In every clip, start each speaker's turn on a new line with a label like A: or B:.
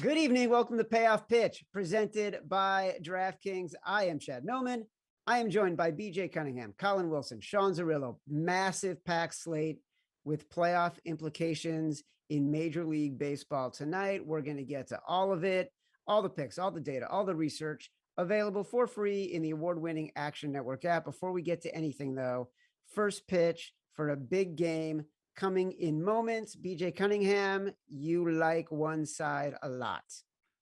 A: Good evening. Welcome to Payoff Pitch, presented by DraftKings. I am Chad Millman. I am joined by BJ Cunningham, Collin Wilson, Sean Zerillo. Massive pack slate with playoff implications in Major League Baseball tonight. We're going to get to all of it, all the picks, all the data, all the research available for free in the award-winning Action Network app. Before we get to anything, though, first pitch for a big game coming in moments. BJ Cunningham, you like one side a lot.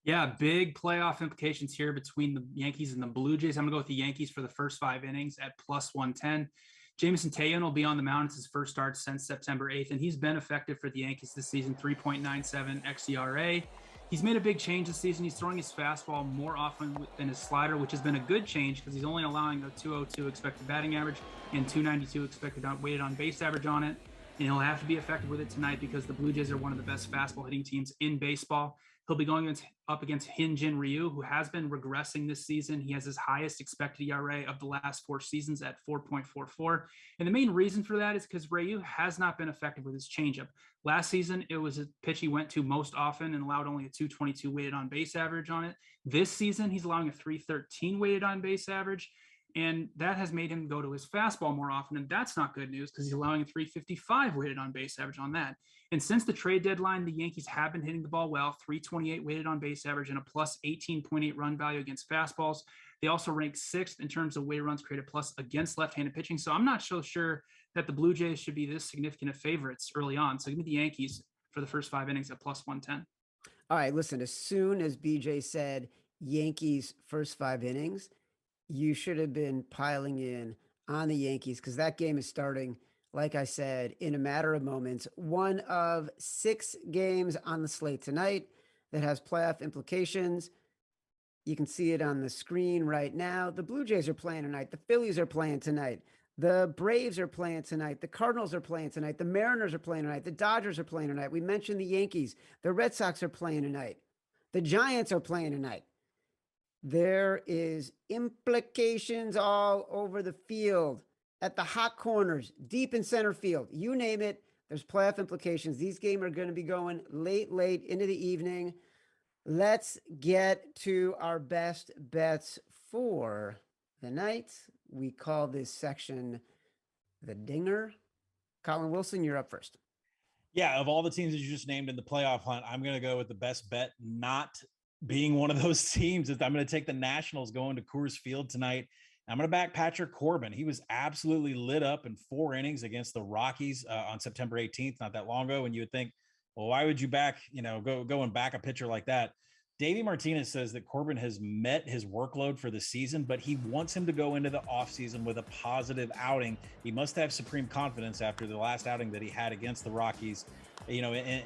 B: Yeah, big playoff implications here between the Yankees and the Blue Jays. I'm going to go with the Yankees for the first 5 innings at plus 110. Jameson Taillon will be on the mound. It's his first start since September 8th, and he's been effective for the Yankees this season, 3.97 xERA. He's made a big change this season. He's throwing his fastball more often than his slider, which has been a good change because he's only allowing a 202 expected batting average and 292 expected weighted on base average on it. And he'll have to be effective with it tonight because the Blue Jays are one of the best fastball hitting teams in baseball. He'll be going up against Hinjin Ryu, who has been regressing this season. He has his highest expected ERA of the last 4 seasons at 4.44. And the main reason for that is because Ryu has not been effective with his changeup. Last season, it was a pitch he went to most often and allowed only a 222 weighted on base average on it. This season, he's allowing a 313 weighted on base average. And that has made him go to his fastball more often. And that's not good news because he's allowing a 355 weighted on base average on that. And since the trade deadline, the Yankees have been hitting the ball well, 328 weighted on base average and a plus 18.8 run value against fastballs. They also rank 6th in terms of weighted runs created plus against left-handed pitching. So I'm not so sure that the Blue Jays should be this significant of favorites early on. So give me the Yankees for the first 5 innings at plus 110.
A: All right, listen, as soon as BJ said Yankees first 5 innings, you should have been piling in on the Yankees because that game is starting, like I said, in a matter of moments. One of 6 games on the slate tonight that has playoff implications. You can see it on the screen right now. The Blue Jays are playing tonight. The Phillies are playing tonight. The Braves are playing tonight. The Cardinals are playing tonight. The Mariners are playing tonight. The Dodgers are playing tonight. We mentioned the Yankees. The Red Sox are playing tonight. The Giants are playing tonight. There is implications all over the field, at the hot corners, deep in center field. You name it, there's playoff implications. These games are going to be going late into the evening. Let's get to our best bets for the night. We call this section the Dinger. Collin Wilson, you're up first.
C: Yeah, of all the teams that you just named in the playoff hunt, I'm going to go with the best bet not being one of those teams. I'm going to take the Nationals going to Coors Field tonight. I'm going to back Patrick Corbin. He was absolutely lit up in 4 innings against the Rockies on September 18th, not that long ago. And you would think, well, why would you back, go and back a pitcher like that? Davey Martinez says that Corbin has met his workload for the season, but he wants him to go into the offseason with a positive outing. He must have supreme confidence after the last outing that he had against the Rockies.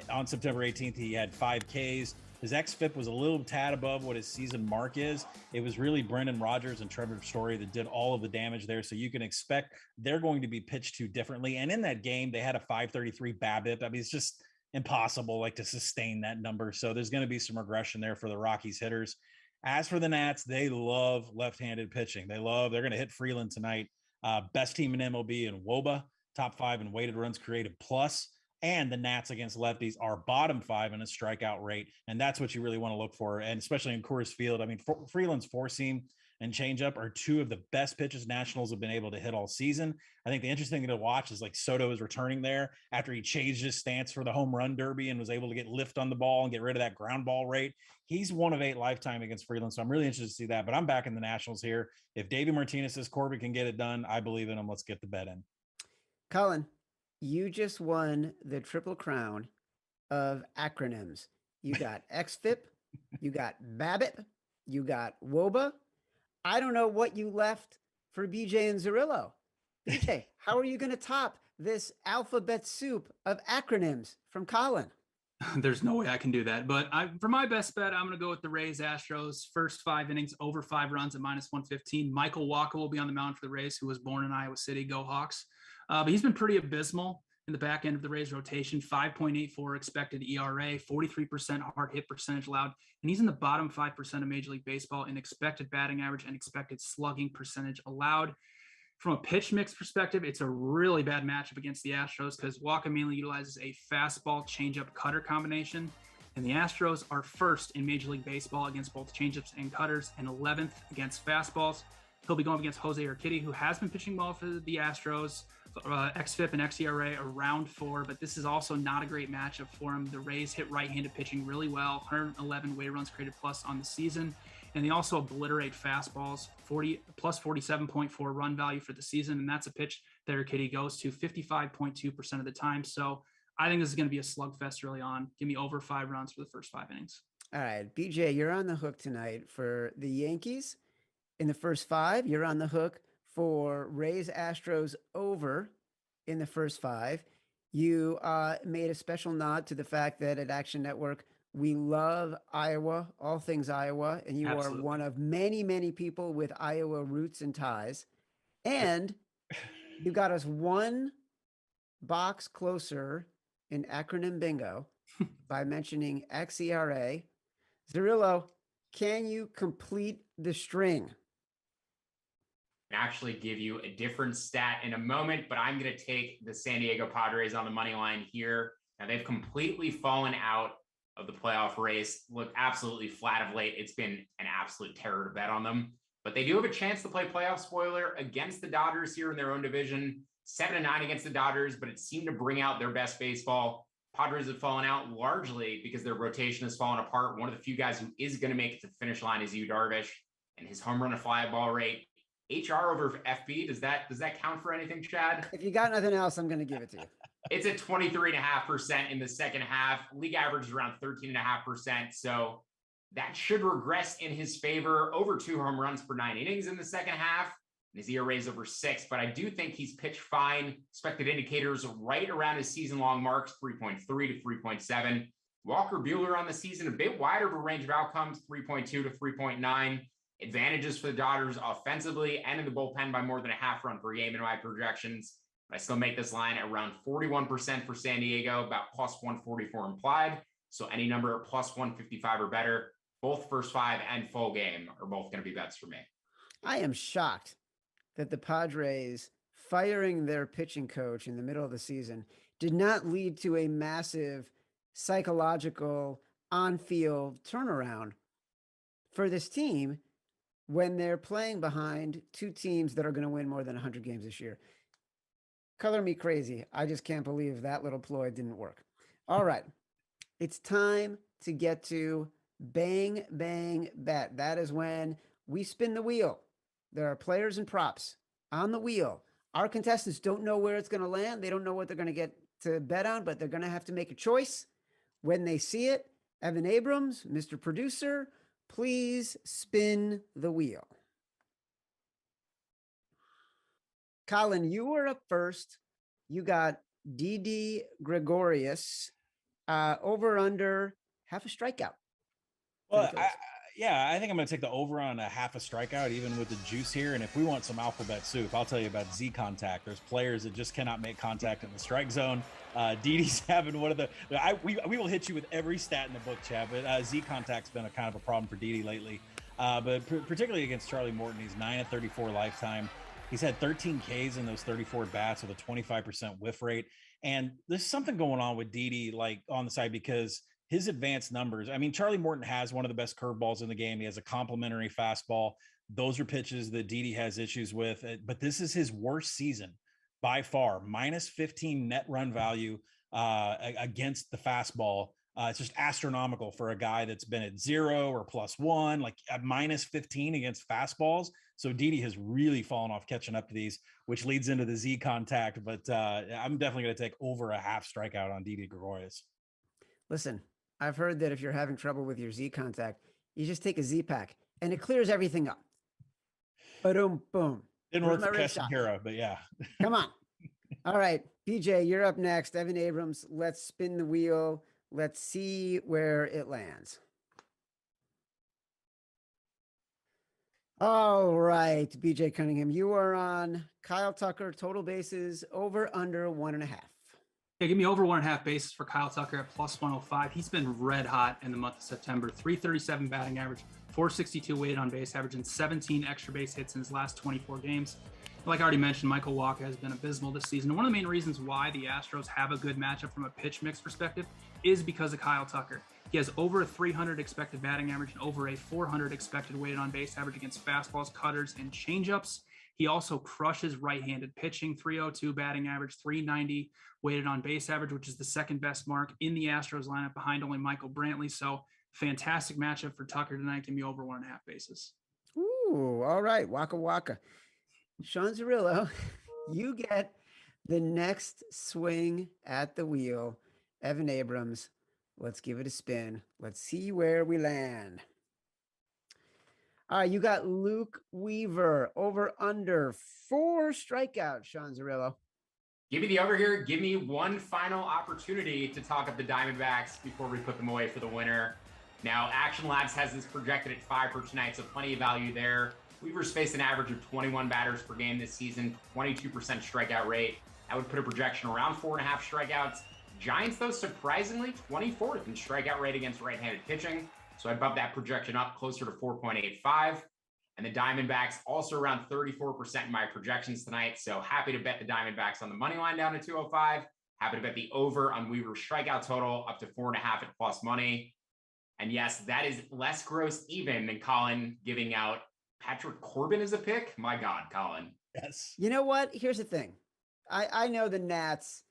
C: On September 18th, he had 5 Ks. His xFIP was a little tad above what his season mark is. It was really Brendan Rodgers and Trevor Story that did all of the damage there. So you can expect they're going to be pitched to differently. And in that game, they had a 533 BABIP. I mean, it's just impossible to sustain that number. So there's going to be some regression there for the Rockies hitters. As for the Nats, they love left-handed pitching. They're going to hit Freeland tonight. Best team in MLB in WOBA, top 5 in weighted runs created plus. And the Nats against lefties are bottom 5 in a strikeout rate. And that's what you really want to look for. And especially in Coors Field, I mean, Freeland's 4-seam and changeup are 2 of the best pitches Nationals have been able to hit all season. I think the interesting thing to watch is Soto is returning there after he changed his stance for the home run derby and was able to get lift on the ball and get rid of that ground ball rate. He's 1 of 8 lifetime against Freeland. So I'm really interested to see that, but I'm backing the Nationals here. If Davey Martinez says Corbin can get it done, I believe in him. Let's get the bet in.
A: Collin, you just won the triple crown of acronyms. You got xFIP, you got BABIP, you got WOBA. I don't know what you left for BJ and Zerillo. BJ, how are you going to top this alphabet soup of acronyms from Collin?
B: There's no way I can do that. But for my best bet, I'm going to go with the Rays Astros. First 5 innings, over 5 runs at minus 115. Michael Walker will be on the mound for the Rays, who was born in Iowa City. Go Hawks. But he's been pretty abysmal in the back end of the Rays rotation. 5.84 expected ERA, 43% hard hit percentage allowed. And he's in the bottom 5% of Major League Baseball in expected batting average and expected slugging percentage allowed. From a pitch mix perspective, it's a really bad matchup against the Astros because Walker mainly utilizes a fastball changeup cutter combination. And the Astros are first in Major League Baseball against both changeups and cutters, and 11th against fastballs. He'll be going up against Jose Urquidy, who has been pitching well for the Astros. xFIP and xERA around 4, but this is also not a great matchup for him. The Rays hit right-handed pitching really well, 111 weighted runs created plus on the season, and they also obliterate fastballs, plus 47.4 run value for the season, and that's a pitch that Urquidy goes to 55.2% of the time. So I think this is going to be a slugfest early on. Give me over 5 runs for the first 5 innings.
A: All right, BJ, you're on the hook tonight for the Yankees in the first 5. You're on the hook for Rays Astros over in the first 5. You made a special nod to the fact that at Action Network, we love Iowa, all things Iowa, and you
B: Absolutely.
A: are one of many, many people with Iowa roots and ties. And you got us one box closer in acronym bingo by mentioning xERA. Zerillo, can you complete the string?
D: Actually give you a different stat in a moment, but I'm going to take the San Diego Padres on the money line here. Now they've completely fallen out of the playoff race, looked absolutely flat of late. It's been an absolute terror to bet on them, but they do have a chance to play playoff spoiler against the Dodgers here in their own division, 7-9 against the Dodgers, but it seemed to bring out their best baseball. Padres have fallen out largely because their rotation has fallen apart. One of the few guys who is going to make it to the finish line is Yu Darvish, and his home run to fly ball rate, HR over FB, does that count for anything, Chad?
A: If you got nothing else, I'm going to give it to you.
D: It's at 23.5% in the second half. League average is around 13.5%. So that should regress in his favor. Over 2 home runs per 9 innings in the second half. And his ERA is over 6, but I do think he's pitched fine. Expected indicators right around his season-long marks, 3.3 to 3.7. Walker Buehler on the season, a bit wider of a range of outcomes, 3.2 to 3.9. Advantages for the Dodgers offensively and in the bullpen by more than a half run per game in my projections. But I still make this line at around 41% for San Diego, about plus 144 implied. So any number at plus 155 or better, both first 5 and full game are both going to be bets for me.
A: I am shocked that the Padres firing their pitching coach in the middle of the season did not lead to a massive psychological on-field turnaround for this team when they're playing behind 2 teams that are going to win more than 100 games this year. Color me crazy. I just can't believe that little ploy didn't work. All right. It's time to get to Bang Bang Bet. That is when we spin the wheel. There are players and props on the wheel. Our contestants don't know where it's going to land. They don't know what they're going to get to bet on, but they're going to have to make a choice when they see it. Evan Abrams, Mr. Producer, please spin the wheel. Collin, you were up first. You got Didi Gregorius over under half a strikeout.
C: Well, I think I'm going to take the over on a half a strikeout, even with the juice here. And if we want some alphabet soup, I'll tell you about Z contact. There's players that just cannot make contact in the strike zone. Didi's having one of the. We will hit you with every stat in the book, Chad. But Z contact's been a kind of a problem for Didi lately. But particularly against Charlie Morton, he's 9 of 34 lifetime. He's had 13 Ks in those 34 bats with a 25% whiff rate. And there's something going on with Didi, like on the side, because his advanced numbers. I mean, Charlie Morton has one of the best curveballs in the game. He has a complimentary fastball. Those are pitches that Didi has issues with. But this is his worst season by far. Minus 15 net run value against the fastball. It's just astronomical for a guy that's been at 0 or +1, like at minus 15 against fastballs. So Didi has really fallen off catching up to these, which leads into the Z contact. But I'm definitely going to take over a half strikeout on Didi Gregorius.
A: Listen, I've heard that if you're having trouble with your Z contact, you just take a Z pack and it clears everything up. Boom, boom.
C: Didn't work for Castanera, but yeah.
A: Come on. All right, BJ, you're up next. Evan Abrams, let's spin the wheel. Let's see where it lands. All right, BJ Cunningham, you are on Kyle Tucker, total bases over under 1.5.
B: Yeah, give me over 1.5 bases for Kyle Tucker at plus 105. He's been red hot in the month of September. 337 batting average, 462 weighted on base average, and 17 extra base hits in his last 24 games. Like I already mentioned, Michael Wacha has been abysmal this season. And one of the main reasons why the Astros have a good matchup from a pitch mix perspective is because of Kyle Tucker. He has over a 300 expected batting average and over a 400 expected weighted on base average against fastballs, cutters, and changeups. He also crushes right-handed pitching, 302 batting average, 390 weighted on base average, which is the second best mark in the Astros lineup behind only Michael Brantley. So fantastic matchup for Tucker tonight. Give me over 1.5 bases.
A: Ooh, all right. Waka waka. Sean Zerillo, you get the next swing at the wheel. Evan Abrams, let's give it a spin. Let's see where we land. All right, you got Luke Weaver over under 4 strikeouts, Sean Zerillo.
D: Give me the over here. Give me one final opportunity to talk up the Diamondbacks before we put them away for the winner. Now, Action Labs has this projected at 5 for tonight, so plenty of value there. Weaver's faced an average of 21 batters per game this season, 22% strikeout rate. That would put a projection around 4.5 strikeouts. Giants, though, surprisingly, 24th in strikeout rate against right-handed pitching. So I'd bump that projection up closer to 4.85. And the Diamondbacks also around 34% in my projections tonight. So happy to bet the Diamondbacks on the money line down to 205. Happy to bet the over on Weaver's strikeout total up to 4.5 at plus money. And yes, that is less gross even than Collin giving out Patrick Corbin as a pick. My God, Collin.
C: Yes.
A: You know what? Here's the thing. I know the Nats,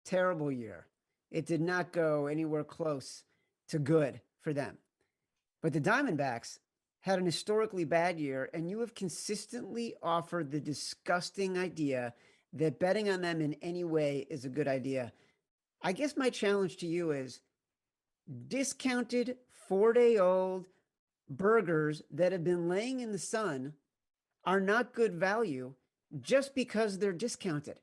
A: terrible year. It did not go anywhere close to good for them. But the Diamondbacks had an historically bad year, and you have consistently offered the disgusting idea that betting on them in any way is a good idea. I guess my challenge to you is discounted 4-day-old burgers that have been laying in the sun are not good value just because they're discounted.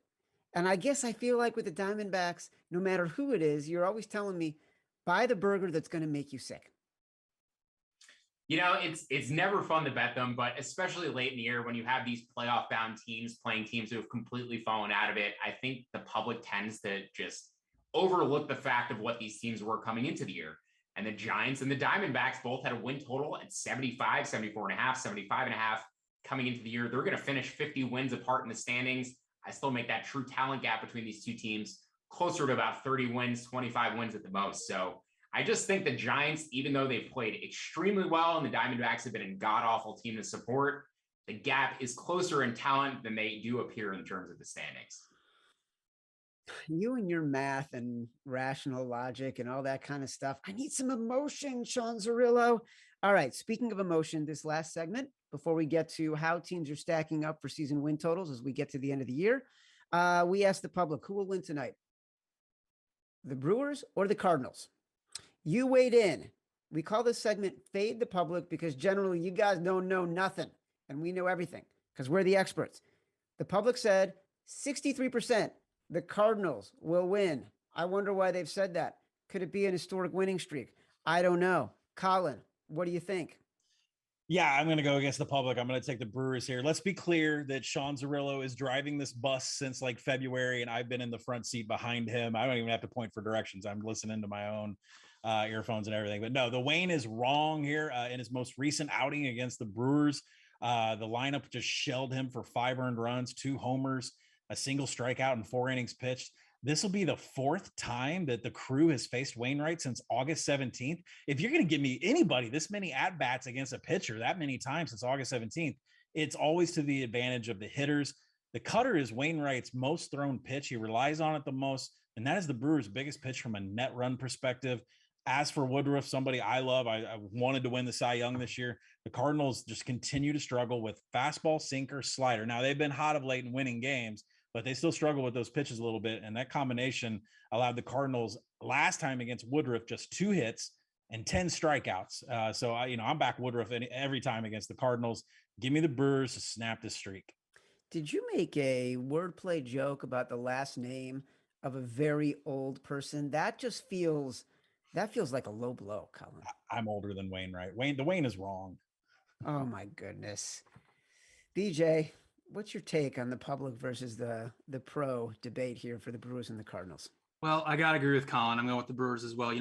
A: And I guess I feel like with the Diamondbacks, no matter who it is, you're always telling me, buy the burger that's going to make you sick.
D: You know, it's never fun to bet them, but especially late in the year when you have these playoff-bound teams playing teams who have completely fallen out of it, I think the public tends to just overlook the fact of what these teams were coming into the year. And the Giants and the Diamondbacks both had a win total at 75, 74.5, 75.5 coming into the year. They're going to finish 50 wins apart in the standings. I still make that true talent gap between these two teams closer to about 30 wins, 25 wins at the most. So I just think the Giants, even though they've played extremely well and the Diamondbacks have been a god-awful team to support, the gap is closer in talent than they do appear in terms of the standings.
A: You and your math and rational logic and all that kind of stuff. I need some emotion, Sean Zerillo. All right, speaking of emotion, this last segment, before we get to how teams are stacking up for season win totals as we get to the end of the year, we asked the public, who will win tonight? The Brewers or the Cardinals? You weighed in. We call this segment Fade the Public because generally you guys don't know nothing and we know everything because we're the experts. The public said 63% the Cardinals will win. I wonder why they've said that. Could it be an historic winning streak? I don't know. Collin, what do you think?
C: Yeah, I'm going to go against the public. I'm going to take the Brewers here. Let's be clear that Sean Zerillo is driving this bus since like February, and I've been in the front seat behind him. I don't even have to point for directions. I'm listening to my own earphones and everything. But no, the Wayne is wrong here. In his most recent outing against the Brewers, the lineup just shelled him for 5 earned runs, 2 homers, a single strikeout, and 4 innings pitched. This will be the 4th time that the crew has faced Wainwright since August 17th. If you're going to give me anybody this many at-bats against a pitcher that many times since August 17th, it's always to the advantage of the hitters. The cutter is Wainwright's most thrown pitch. He relies on it the most, and that is the Brewers' biggest pitch from a net run perspective. As for Woodruff, somebody I love, I wanted to win the Cy Young this year. The Cardinals just continue to struggle with fastball, sinker, slider. Now, they've been hot of late in winning games, but they still struggle with those pitches a little bit. And that combination allowed the Cardinals last time against Woodruff just 2 hits and 10 strikeouts. So I'm back Woodruff every time against the Cardinals. Give me the Brewers to snap this streak.
A: Did you make a wordplay joke about the last name of a very old person? That feels like a low blow, Collin.
C: I'm older than Wainwright. The Wayne is wrong.
A: Oh my goodness. BJ, what's your take on the public versus the pro debate here for the Brewers and the Cardinals?
B: Well, I got to agree with Collin. I'm going with the Brewers as well.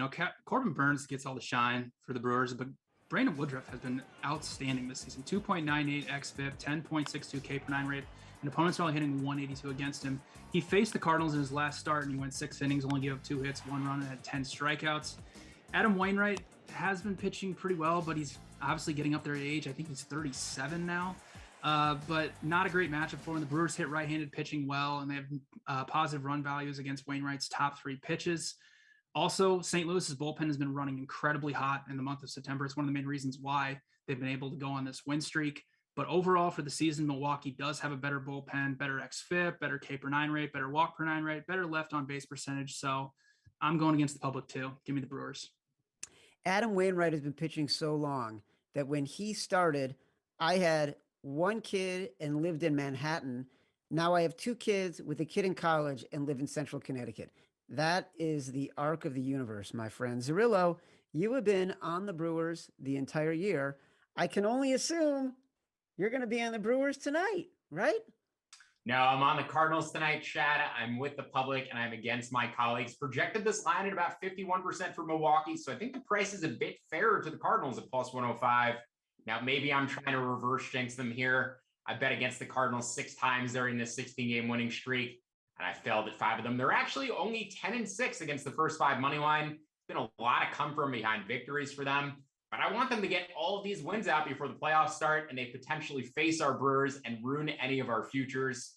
B: Corbin Burns gets all the shine for the Brewers, but Brandon Woodruff has been outstanding this season. 2.98 xFIP, 10.62 K/9 rate, and opponents are only hitting 182 against him. He faced the Cardinals in his last start, and he went 6 innings, only gave up 2 hits, 1 run, and had 10 strikeouts. Adam Wainwright has been pitching pretty well, but he's obviously getting up there in age. I think he's 37 now. But not a great matchup for him. The Brewers hit right-handed pitching well, and they have positive run values against Wainwright's top 3 pitches. Also, St. Louis's bullpen has been running incredibly hot in the month of September. It's one of the main reasons why they've been able to go on this win streak. But overall, for the season, Milwaukee does have a better bullpen, better xFIP, better K per 9 rate, better walk per 9 rate, better left on base percentage. So I'm going against the public too. Give me the Brewers.
A: Adam Wainwright has been pitching so long that when he started, I had 1 kid and lived in Manhattan. Now I have 2 kids with a kid in college and live in central Connecticut. That is the arc of the universe, my friend. Zerillo, you have been on the Brewers the entire year. I can only assume you're going to be on the Brewers tonight, right?
D: No, I'm on the Cardinals tonight, Chad. I'm with the public and I'm against my colleagues. Projected this line at about 51% for Milwaukee. So I think the price is a bit fairer to the Cardinals at plus 105. Now, maybe I'm trying to reverse jinx them here. I bet against the Cardinals 6 times during this 16-game winning streak, and I failed at 5 of them. They're actually only 10-6 against the first 5 money line. It's been a lot of come from behind victories for them. But I want them to get all of these wins out before the playoffs start, and they potentially face our Brewers and ruin any of our futures.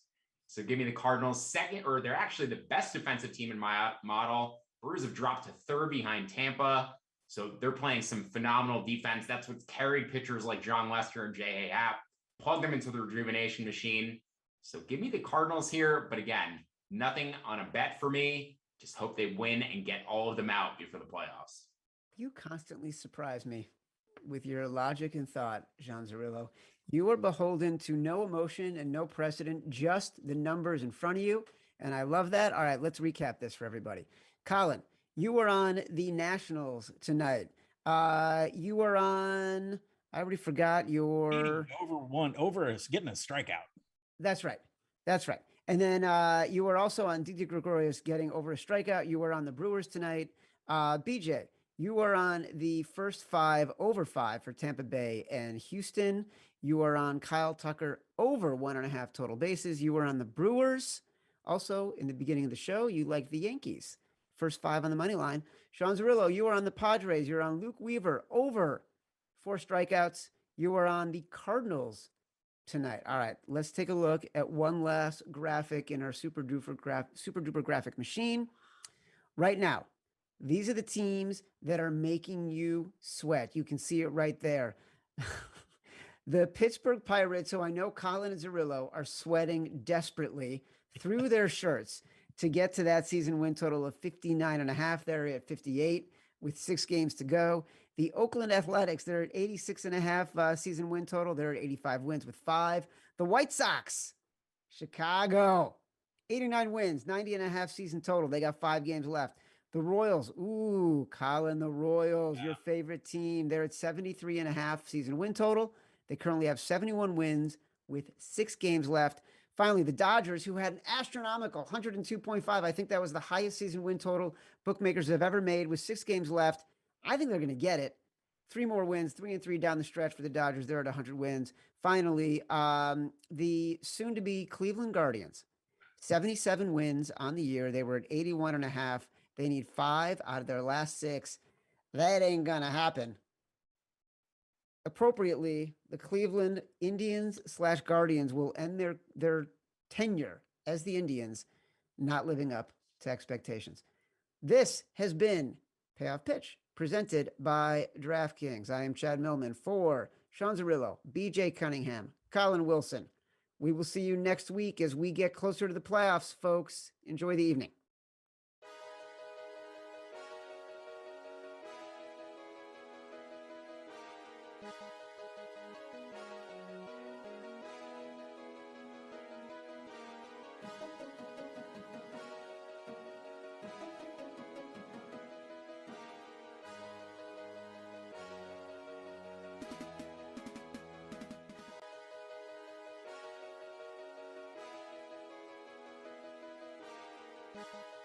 D: So give me the Cardinals second, or they're actually the best defensive team in my model. Brewers have dropped to 3rd behind Tampa. So they're playing some phenomenal defense. That's what's carried pitchers like John Lester and J.A. Happ, plug them into the rejuvenation machine. So give me the Cardinals here. But again, nothing on a bet for me. Just hope they win and get all of them out before the playoffs.
A: You constantly surprise me with your logic and thought, Jean Zerillo. You are beholden to no emotion and no precedent, just the numbers in front of you. And I love that. All right, let's recap this for everybody. Collin, you were on the Nationals tonight. You were on, I already forgot your...
C: Over getting a strikeout.
A: That's right. That's right. And then you were also on Didi Gregorius getting over a strikeout. You were on the Brewers tonight. BJ, you were on the first 5 over 5 for Tampa Bay and Houston. You were on Kyle Tucker over 1.5 total bases. You were on the Brewers. Also, in the beginning of the show, you liked the Yankees. First 5 on the money line. Sean Zerillo, you were on the Padres. You're on Luke Weaver over 4 strikeouts. You were on the Cardinals tonight. All right, let's take a look at one last graphic in our super duper graphic machine. Right now, these are the teams that are making you sweat. You can see it right there. The Pittsburgh Pirates, who I know Collin and Zerillo are sweating desperately through their shirts to get to that season win total of 59.5. They're at 58 with 6 games to go. The Oakland Athletics, they're at 86.5 season win total. They're at 85 wins with 5. The White Sox, Chicago, 89 wins, 90.5 season total. They got 5 games left. The Royals, ooh, Collin, the Royals, your favorite team. They're at 73.5 season win total. They currently have 71 wins with 6 games left. Finally, the Dodgers, who had an astronomical 102.5. I think that was the highest season win total bookmakers have ever made with 6 games left. I think they're going to get it. 3 more wins, 3-3 down the stretch for the Dodgers. They're at 100 wins. Finally, the soon-to-be Cleveland Guardians, 77 wins on the year. They were at 81.5. They need 5 out of their last 6. That ain't going to happen. Appropriately, the Cleveland Indians / Guardians will end their tenure as the Indians, not living up to expectations. This has been Payoff Pitch, presented by DraftKings. I am Chad Millman for Sean Zerillo, BJ Cunningham, Collin Wilson. We will see you next week as we get closer to the playoffs, folks. Enjoy the evening.
E: Thank you.